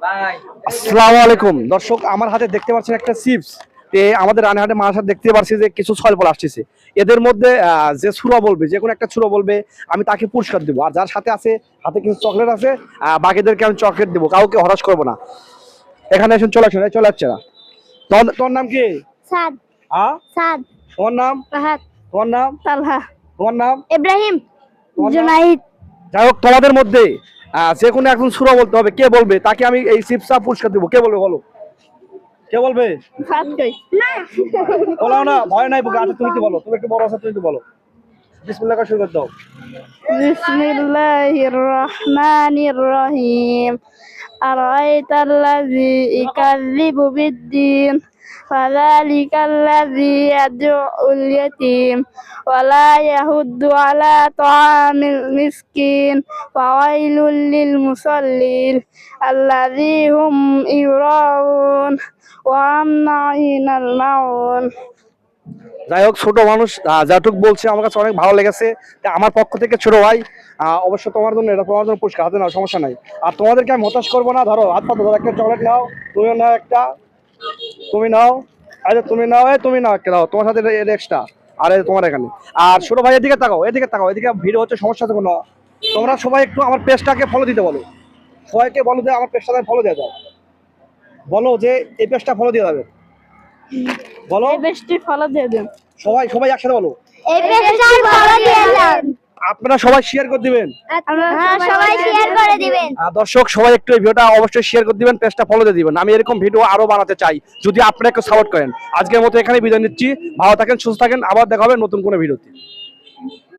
আসসালামু আলাইকুম দর্শক, আমার হাতে দেখতে পাচ্ছেন একটা চিপস। আমাদের রানাঘাটে মার সাথে দেখতে পাচ্ছি যে কিছু ছলফল আসতেছে। এদের মধ্যে যে ছুরা বলবে, যে কোনো একটা ছুরা বলবে, আমি তাকে পুরস্কার দেবো। আর যার সাথে আছে, হাতে কিছু চকলেট আছে, বাকিদেরকে আমি চকলেট দেবো, কাউকে হরাস করবো না। এখানে এসে চলে আসুন, চলে আসছে না। তোর নাম কি? সাদ। সাদ। তোমার নাম? ফাহাদ। তোমার নাম? তালহা। তোমার নাম? ইব্রাহিম। তোমার নাম? জুনাইদ। যাই হোক, তোমাদের মধ্যে যে কোনো একজন ছুরা বলতে হবে। কে বলবে তাকে আমি এই চিপসটা পুরস্কার দেবো। কে বলবে বলো? কে বলবে? সাদ কই? না। বলো না, ভয় নাই বুকে। আচ্ছা তুমি কি বলো? তুমি একটু বড় আছো, তুমি কি বলো? বিসমিল্লাহ করে শুরু করে দাও। বিসমিল্লাহির রহমানির রহিম। আরাইতাল্লাযী ইউকাযযিবু বিদ্দীন ফাযালিকাল্লাযী ইয়াদউল ইয়াতীম ওয়া লা ইয়াহুদ্দু আলা তাআমিল মিসকিন ফাওয়াইলুল লিল মুসাল্লিন আল্লাযী হুম ইউরাউন ওয়া আমনাইনাল মাউন। যাই হোক, ছোট মানুষ যতটুক বলছে আমার কাছে অনেক ভালো লেগেছে। তা আমার পক্ষ থেকে ছোট ভাই, অবশ্য তোমার জন্য, এটা তোমার জন্য পুরস্কার। হাতে নাও, সমস্যা নাই। আর তোমাদেরকে আমি হতাশ করবো না। ধরো, হাত পাতো, ধরো, একটা চকলেট নাও। তুমিও নাও একটা। তুমি নাও। আচ্ছা তুমি নাও, তুমি নাও একটা, দাও তোমার সাথে এক্সট্রা। আর তোমার এখানে। আর ছোট ভাই এদিকে তাকাও, এদিকে তাকাও, এদিকে ভিড় হচ্ছে, সমস্যা আছে কোনো? তোমরা সবাই একটু আমার পেজটাকে ফলো দিতে বলো। সবাইকে বলো যে আমার পেজটাকে ফলো দিয়ে দাও। বলো যে এই পেজটা ফলো দিয়ে যাবে। বলো, এই বেশটি ফলো দিয়ে দেন। সবাই সবাই একসাথে বলো। এই বেশটি ফলো দিয়ে দেন। আপনারা সবাই শেয়ার করে দিবেন। হ্যাঁ, সবাই শেয়ার করে দিবেন। দর্শক সবাই একটু এই ভিডিওটা অবশ্যই শেয়ার করে দিবেন, পেজটা ফলো দিয়ে দিবেন। আমি এরকম ভিডিও আরো বানাতে চাই, যদি আপনারা একটু সাপোর্ট করেন। আজকের মতো এখানে বিদায় নিচ্ছি। ভালো থাকেন, সুস্থ থাকেন, আবার দেখা হবে নতুন কোনো ভিডিওতে।